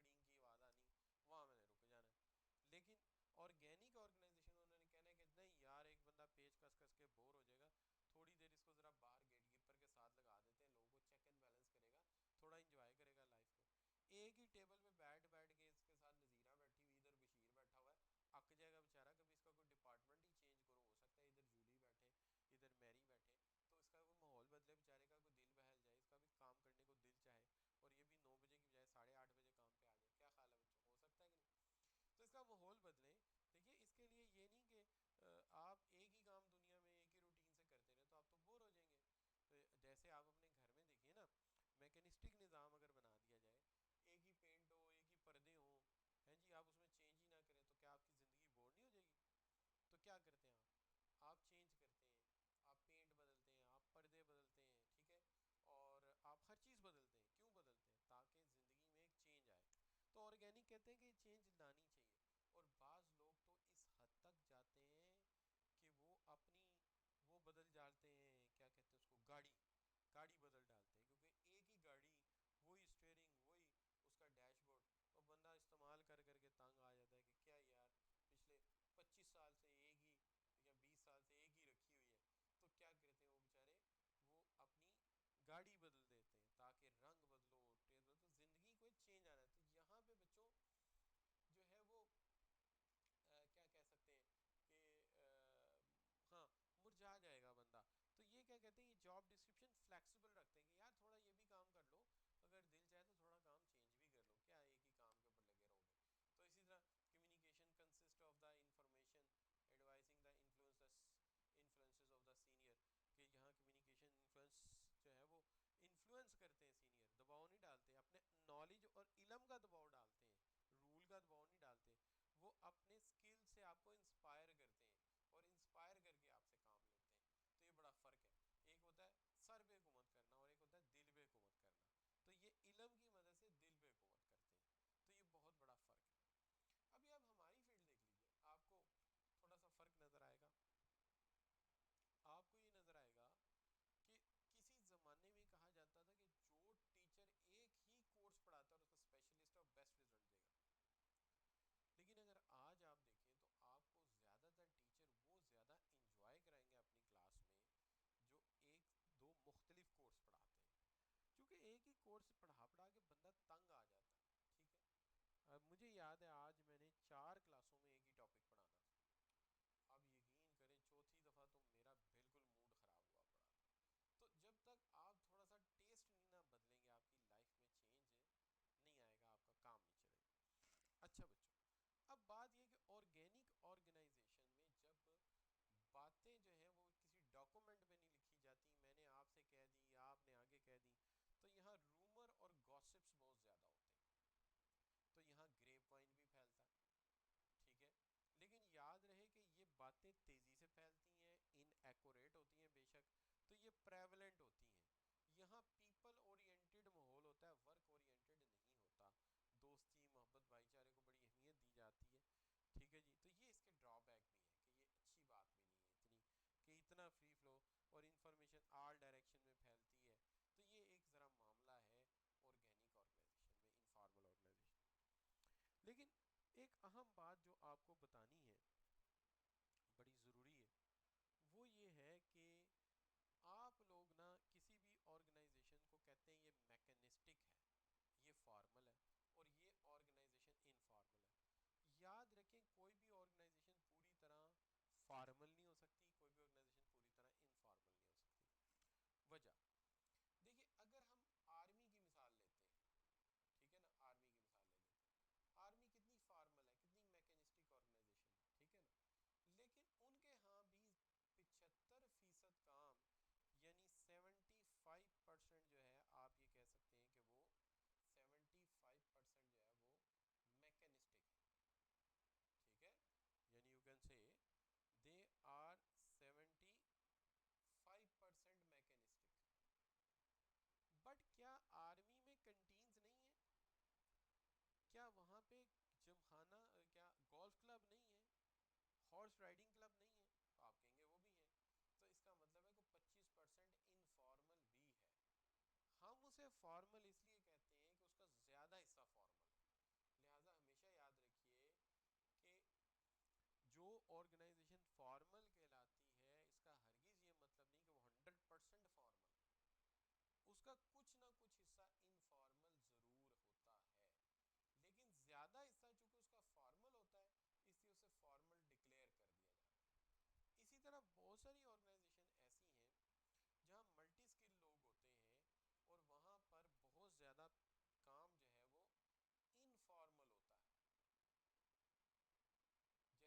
S1: آواز آنی، وہاں میں نے رک جانا ہے. لیکن آرگینک آرگنائزیشن انہوں نے کہنا ہے کہ نہیں یار ایک بندہ پیج کس کس کے بور ہو جائے گا، تھوڑی دیر اس کو ذرا باہر گیٹ کیپر کے ساتھ لگا دیتے ہیں، لوگوں کو چیک اینڈ بیلنس کرے گا، تھوڑا انجوائے کرے گا لائف کو. ایک ہی ٹیبل پہ بیٹھ کے اس کے ساتھ نظیرہ بیٹھی ہوئی، ادھر بشیر بیٹھا ہوا ہے، اک جائے گا بیچارہ. کبھی اس کا کوئی ڈپارٹمنٹ ہی چینج کرو، ہو سکتا ہے ادھر جولی بیٹھے ادھر میری بیٹھے، تو اس کا کوئی ماحول بدلے بیچارے کا، کوئی دل بہل جائے، اس کا بھی کام کرنے کو دل چاہے اور یہ بھی 9 بجے کی بجائے 8:30 بجے کام پہ آ جائے. کیا خیال ہے بچوں، ہو سکتا ہے کہ نہیں؟ تو اس کا ماحول بدلیں. دیکھیے اس کے لیے یہ نہیں کہ آپ ایک ہی کام دنیا میں ایک ہی روٹین سے کرتے رہے تو آپ تو بور ہو جائیں گے. تو جیسے آپ اپنے گھر میں دیکھیں چیز بدلتے ہیں. کیوں بدلتے ہیں؟ تاکہ زندگی میں ایک چینج آئے. تو آرگینک کہتے ہیں کہ یہ چینج لانی چاہیے. اور بعض لوگ تو اس حد تک جاتے ہیں کہ وہ اپنی وہ بدل ڈالتے ہیں، کیا کہتے ہیں اس کو، گاڑی بدل ڈالتے ہیں. کیونکہ ایک ہی گاڑی، وہی اسٹیئرنگ، وہی اس کا ڈیش بورڈ، اور بندہ استعمال کر کر کے تنگ آ جاتا ہے کہ کیا یار پچھلے 25 سال سے ایک ہی یا 20 سال سے ایک ہی رکھی ہوئی ہے. تو کیا کرتے ہیں وہ بیچارے، وہ اپنی گاڑی بدل دیتے ہیں تاکہ رنگ بدلو، ٹیسٹ بدلو. تو زندگی کو چینج آنا ہے. تو یہاں پہ بچوں جو ہے وہ کیا کہہ سکتے ہیں کہ ہاں مرجھا جائے گا بندہ. تو یہ کیا کہتے ہیں، یہ جاب ڈسکرپشن فلیکسیبل رکھتے ہیں کہ یار تھوڑا یہ بھی کام کر لو، اگر دل چاہے تو تھوڑا کام چینج بھی کر لو، کیا ایک ہی کام کے اوپر لگے رہو گے. تو اسی طرح communication consist of the information advising the influences of the senior. کہ یہاں کمیونیکیشن انفلوئنس جو ہے وہ انفلوئنس کرتے ہیں سینئر، دباؤ نہیں ڈالتے، اپنے نالج اور علم کا دباؤ ڈالتے ہیں، رول کا دباؤ نہیں ڈالتے. وہ اپنے اسکل سے آپ کو انسپائر کرتے ہیں اور انسپائر کر کے آپ سے کام لیتے ہیں. تو یہ بڑا فرق ہے. ایک ہوتا ہے سر پہ حکومت کرنا اور ایک ہوتا ہے دل پہ حکومت کرنا. تو یہ علم کی مدد سے دل پہ حکومت کرتے ہیں. تو یہ بہت بڑا فرق ہے. ابھی آپ ہماری فیلڈ دیکھ لیجئے، آپ کو تھوڑا سا فرق نظر آئے گا. آپ کو یہ نظر آئے گا کہ کسی زمانے میں کہا جاتا تھا کہ جو ٹیچر ایک ہی کورس پڑھاتا ہے اور اس کا اسپیشلسٹ ہے وہ بیسٹ رزلٹ دے گا. لیکن اگر آج آپ دیکھیں تو آپ کو زیادہ تر ٹیچر وہ زیادہ انجوائے کرائیں گے اپنی کلاس میں جو ایک دو مختلف کورس پڑھاتے ہیں. کیونکہ ایک ہی کورس پڑھا پڑھا کے بندہ تنگ آ جاتا ہے. ٹھیک ہے، اب مجھے یاد ہے آج میں نے 4 کلاسوں میں ایک ہی ٹاپک پڑھانا تھا. اب یقین کریں چوتھی دفعہ تو میرا بالکل موڈ خراب ہوا پڑا. تو جب تک آپ تھوڑا سا ٹیسٹ نہیں نہ بدلیں گے آپ کی لائف میں چینج نہیں آئے گا، آپ کا کام نہیں چلے گا. اچھا بچوں، اب بات یہ کہ آرگینک آرگنائزیشن میں جب باتیں جو ہیں وہ کسی ڈاکومنٹ پہ نہیں لکھی جاتی، میں نے آپ سے کہہ دی، آپ نے آگے کہہ دی، تو یہاں رومر اور گوسپس بہت زیادہ ہوتے ہیں. تو یہاں گریپ وائن بھی پھیلتا ہے. ٹھیک ہے، لیکن یاد رہے کہ یہ باتیں تیزی سے پھیلتی ہیں، ان ایکوریٹ ہوتی ہیں بے شک، تو یہ پریولنٹ ہوتی ہیں. یہاں پیپل اورینٹڈ ماحول ہوتا ہے، ورک اورینٹڈ نہیں ہوتا. دوستی محبت بھائی چارے کو بڑی اہمیت دی جاتی ہے. ٹھیک ہے جی. تو یہ اس کے ڈرا بیک بھی ہیں کہ یہ اچھی بات بھی نہیں ہے اتنی کہ اتنا فری فلو اور انفارمیشن آل ڈائریکشن میں پھیلتی ہے. تو یہ ایک ذرا معاملہ ہے آرگینک آرگنائزیشن میں، انفارمل آرگنائزیشن. لیکن ایک اہم بات جو آپ کو بتانی ہے، بڑی ضروری ہے، وہ یہ ہے کہ آپ لوگ نا کسی بھی آرگنائزیشن کو کہتے ہیں یہ میکینسٹک ہے، یہ فارمل ہے، اور یہ آرگنائزیشن انفارمل ہے. یاد رکھیں کوئی بھی آرگنائزیشن پوری طرح فارمل نہیں ہو سکتی، کوئی بھی آرگنائزیشن پوری طرح انفارمل نہیں ہو سکتی. وجہ دیکھیے، اگر ہم آرمی کی مثال لیتے ہیں، ٹھیک ہے نا، آرمی کی مثال لے لیتے ہیں. آرمی کتنی فارمل ہے، کتنی میکینسٹک آرگنائزیشن ہے. ٹھیک ہے نا. لیکن ان کے ہاں بھی 75% کام، یعنی 75% جو ہے آپ یہ کہہ سکتے ہیں کہ وہ 75% جو ہے وہ میکینسٹک ہے. ٹھیک ہے، یعنی you can say they are 75% mechanistic. But کیا آرمی میں کنٹینز نہیں ہیں؟ کیا وہاں پہ جم خانہ، کیا گولف کلب نہیں ہے، ہارس رائڈنگ کلب نہیں ہے؟ تو آپ کہیں گے وہ بھی ہیں. تو اس کا مطلب ہے کہ 25% انفارمل بھی ہے. ہم اسے فارمل اس لیے کہتے ہیں کہ اس کا زیادہ حصہ فارمل ہے. لہٰذا ہمیشہ یاد رکھیے کہ جو آرگنائزیشن فارمل کہلاتی ہے اس کا ہرگز یہ مطلب نہیں کہ وہ 100% فارمل ہے. اس کا کچھ نہ کچھ حصہ انفارمل ضرور ہوتا ہے، لیکن زیادہ حصہ چونکہ اس کا فارمل ہوتا ہے اس لیے اسے فارمل ڈکلیئر کر دیا جاتا ہے. اسی طرح بہت ساری آرگنائزیشن ایسی ہیں جہاں ملٹی سکل لوگ ہوتے ہیں اور وہاں پر بہت زیادہ کام جو ہے وہ انفارمل ہوتا ہے. جیسے فلم انڈسٹری ہے،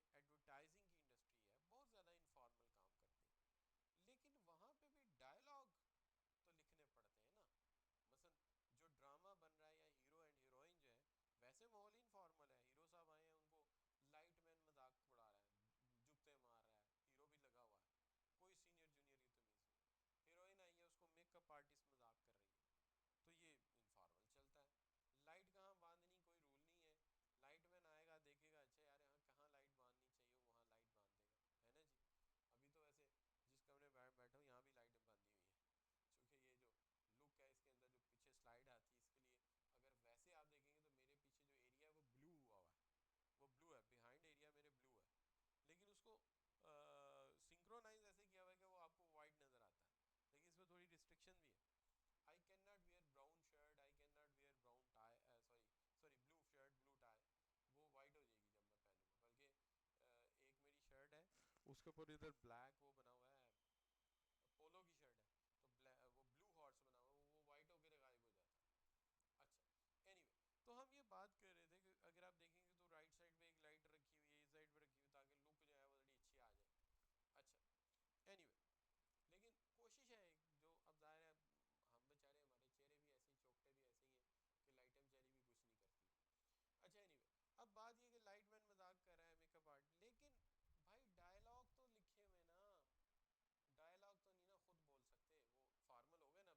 S1: جیسے ایڈورٹائزنگ کی انڈسٹری ہے، بہت زیادہ انفارمل کام کرتے ہیں. لیکن وہاں پہ بھی ڈائلاگ تو لکھنے پڑتے ہیں نا. مثلا جو ڈرامہ بن رہا ہے یا ہیرو اینڈ ہیروئن جو ہے، ویسے ماحول انفارمل ہے، ہیرو صاحب آئے ہیں ان کو لائٹ مین مذاق اڑا رہا ہے، جو پارٹی اس مذاق کر رہی ہے. تو یہ انفارمل چلتا ہے. لائٹ کہاں باندھنی کوئی رول نہیں ہے. لائٹ مین آئے گا دیکھے گا اچھا یار یہاں کہاں لائٹ باندھنی چاہیے وہاں لائٹ باندھ دے گا, ہے نا جی. ابھی تو ویسے جس کمرے میں بیٹھا ہوں یہاں بھی لائٹیں باندھی ہوئی ہیں, چونکہ یہ جو لک ہے اس کے اندر جو پیچھے سلائڈ آتی ہے اس کے لیے اگر ویسے آپ دیکھیں گے تو میرے پیچھے جو ایریا ہے وہ بلو ہوا ہوا ہے, وہ بلو ہے, بیہائنڈ ایریا میرے بلو ہے, لیکن اس کو سنکرونائز ایسے کیا ہوا ہے کہ وہ آپ کو وائٹ نظر آتا ہے, لیکن اس میں تھوڑی ریسٹرکشن بھی ہے. I can not wear brown shirt, I can not wear brown tie, sorry blue shirt blue tie, وہ وائٹ ہو جائے گی جب میں پہنوں گا. بلکہ ایک میری شرٹ ہے اس کے اوپر ادھر بلیک وہ بنا ہوا ہے, پولو کی شرٹ ہے, تو وہ بلو ہارس بنا ہوا ہے, وہ وائٹ ہو کے غائب ہو جاتا ہے. اچھا اینی وے, تو ہم یہ بات کر رہے تھے کہ اگر آپ دیکھیں گے تو رائٹ سائڈ پہ ایک لائٹ رکھی ہوئی ہے, اس سائڈ پہ رکھی ہوئی تاکہ لک جو ہے وہ بڑی اچھی آ جائے. اچھا اینی وے, لیکن کوشش ہے جو اب ظاہر ہے ہم بیچارے ہمارے چہرے بھی ایسے ہی چوکٹے بھی ایسے ہی ہیں کہ لائٹیں بیچاری بھی کچھ نہیں کرتی. اچھا اینی وے, اب بات یہ کہ لائٹ مین مذاق کر رہا ہے میک اپ آرٹ, لیکن بھائی ڈائلاگ تو لکھے ہوئے نا, ڈائلاگ تو نہیں نا خود بول سکتے, وہ فارمل ہو گئے نا.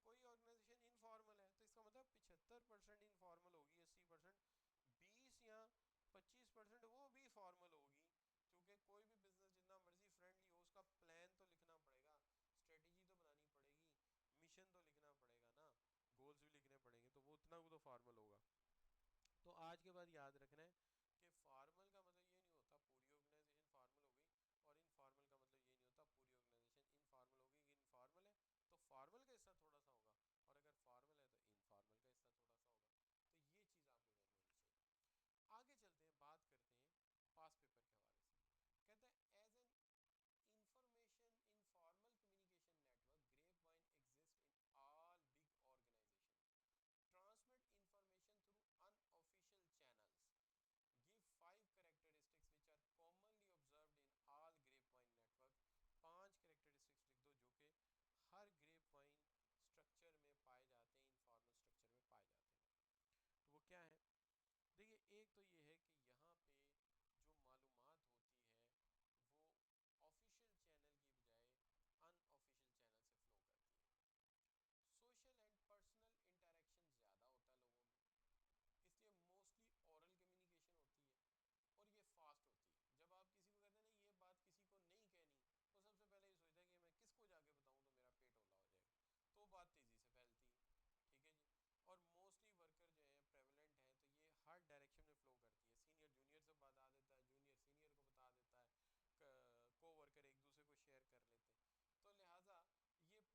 S1: پھر تو کوئی آرگنائزیشن انفارمل ہے تو اس کا مطلب 75% انفارمل ہوگی, 80%, 20 یا 25% وہ بھی فارمل ہوگی. کیونکہ کوئی بھی بزنس جتنا مرضی فرینڈلی ہو اس کا پلان تو لکھنا پڑے گا, اسٹریٹجی تو بنانی پڑے گی, مشن تو لکھنا پڑے گا نا, گولز بھی لکھنے پڑیں گے, تو وہ اتنا وہ تو فارمل ہوگا. تو آج کے بعد یاد رکھنا ہے کہ فارمل کا مطلب یہ نہیں ہوتا پوری آرگنائزیشن فارمل ہو گئی, اور انفارمل کا مطلب یہ نہیں ہوتا پوری آرگنائزیشن انفارمل ہوگی. کہ انفارمل ہے تو فارمل کا حصہ تھوڑا سا ہوگا, اور اگر فارمل ہے تو انفارمل کا حصہ تھوڑا سا ہوگا. تو یہ چیز آپ کے ذہن میں ہونی چاہیے. آگے چلتے ہیں, بات کرتے ہیں پاس پیپر کے حوالے سے. کہتے ہیں as an information informal communication network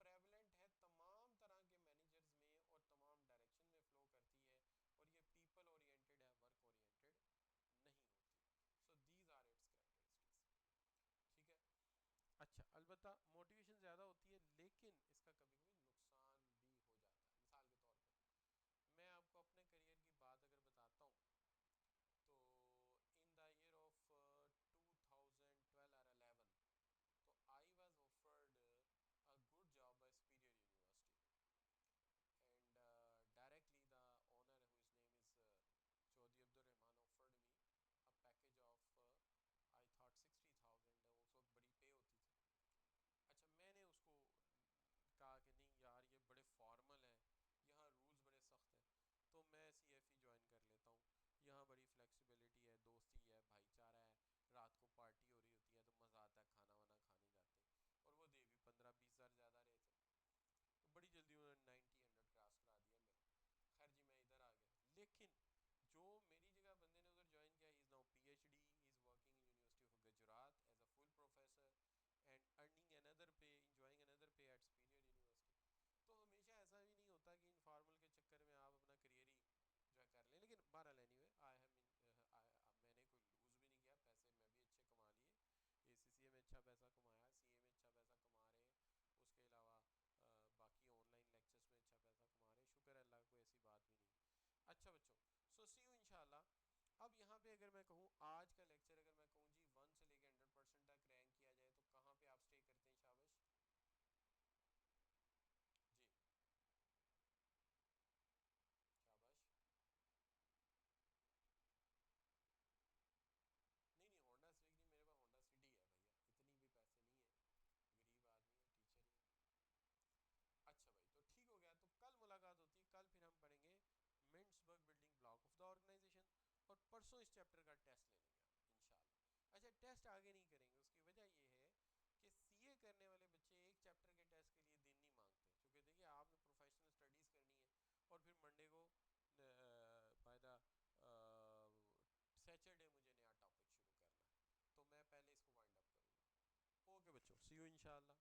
S1: grapevine exist in all big organization, transmit information through unofficial channels, give 5 characteristics which are commonly observed in all grapevine network. 5 characteristics لکھ دو جو کہ ہر گریپ وائن structure میں پائے جاتے ہیں, informal structure میں پائے جاتے ہیں. تو وہ کیا ہے؟ دیکھیے ایک تو یہ ہے کہ یہاں پہ جو معلومات ہوتی ہے وہ آفیشیل چینل کی بجائے ان آفیشیل چینل سے فلو کرتی ہے. سوشل اینڈ پرسنل انٹریکشن زیادہ ہوتا ہے لوگوں میں, اس لیے موسٹلی اورل کمیونیکیشن ہوتی ہے, اور یہ فاسٹ ہوتی ہے. جب آپ کسی کو کہتے ہیں نا یہ بات کسی کو نہیں کہنی, وہ سب سے پہلے یہ سوچتا ہے کہ میں کس کو جا کے بتاؤں تو میرا پیٹ اولا ہو جائے گا, تو بات تیزی سے پھیلتی ہے. ٹھیک ہے جی. اور موسٹلی ورکر جو ہیں پریولنٹ ہیں, تو یہ ہر ڈائریکشن میں فلو کرتی ہے. سینئر جونیئر سے بتا دیتا ہے, جونیئر سینئر کو بتا دیتا ہے, کو ورکر ایک دوسرے کو شیئر کر لیتے ہیں. تو لہٰذا یہ پریولنٹ ہے تمام طرح کے مینیجرز میں اور تمام ڈائریکشن میں فلو کرتی ہے, اور یہ پیپل اورینٹڈ ہے, ورک اورینٹڈ نہیں ہوتی. So these are its characteristics. ٹھیک ہے. اچھا البتہ موٹیویشن زیادہ ہوتی ہے, لیکن اس کا کبھی کبھی نقصان بھی ہو جاتا ہے. مثال کے طور پہ میں آپ کو اپنے کریئر کی بات اگر بتاتا ہوں تو ان دا ایئر آف 2012 اور 11, تو I was offered a good job by Superior University, and directly the owner, whose name is Chaudhry Abdur Rahman, offered me a package of I thought 60,000. اس وقت بڑی پے ہوتی تھی. اچھا میں نے اس کو کہا کہ نہیں یار یہ بڑے فارمل ہیں, یہاں رولز بڑے سخت ہیں, تو میں سی ایف ای جوائن کر لیتا ہوں. یہاں بڑی فلیکسیبلٹی ہے, دوستی ہے, بھائی چارہ ہے, رات کو پارٹی ہو رہی ہوتی ہے تو مزہ آتا ہے, کھانا وانا کھانے جاتے ہیں, اور وہ دے بھی 15-20 ہزار زیادہ رہے تھے. تو بڑی جلدی انہوں نے 90-100 کراس کرا دیا میرا. خیر جی میں ادھر آ گیا, لیکن جو میری جگہ بندے نے ادھر جوائن کیا, he is now P H D, he is working in university of Gujarat as a full professor and earning another pay, enjoying another pay at Superior University. تو ہمیشہ ایسا بھی نہیں ہوتا کہ انفارمل کے چکر میں آپ اپنا کریئر ہی جو ہے کر لیں. لیکن بہرحال اینی وے میں نے کوئی لوز بھی نہیں کیا, پیسے میں بھی اچھے کما لیے, اے سی سی اے میں اچھا پیسہ کمایا, سی اے میں اچھا پیسہ کما رہے ہیں, اس کے علاوہ باقی آن لائن لیکچرز میں اچھا پیسہ کما رہے ہیں, شکر ہے اللہ کا, کوئی ایسی بات بھی نہیں. اچھا بچوں, سو سی یو انشاءاللہ. اب یہاں پہ اگر میں کہوں آج کا لیکچر اگر میں کہوں جی 1 سے لے کے 100% تک رینک کیا جائے تو کہاں پہ آپ سٹے کرتے ہیں شابش جی؟ شابش. نہیں نہیں ہونڈا سویگ نہیں, میرے پاس ہونڈا سٹی ہے بھیا, اتنی بھی پیسے نہیں ہیں, غریب آدمی ہے, ٹیچر ہی ہے. آف دا آرگنائزیشن، اور پرسوں اس چیپٹر کا ٹیسٹ لے لیں گے آپ انشاءاللہ۔ اچھا ٹیسٹ آگے نہیں کریں گے، اس کی وجہ یہ ہے کہ سی اے کرنے والے بچے ایک چیپٹر کے ٹیسٹ کے لیے دن نہیں مانگتے، چونکہ دیکھیے آپ نے پروفیشنل اسٹڈیز کرنی ہے، اور پھر منڈے کو بائی سیچرڈے مجھے نیا ٹاپک شروع کرنا ہے، تو میں پہلے اس کو وائنڈ اپ کروں گا۔ اوکے بچوں، سی یو انشاءاللہ۔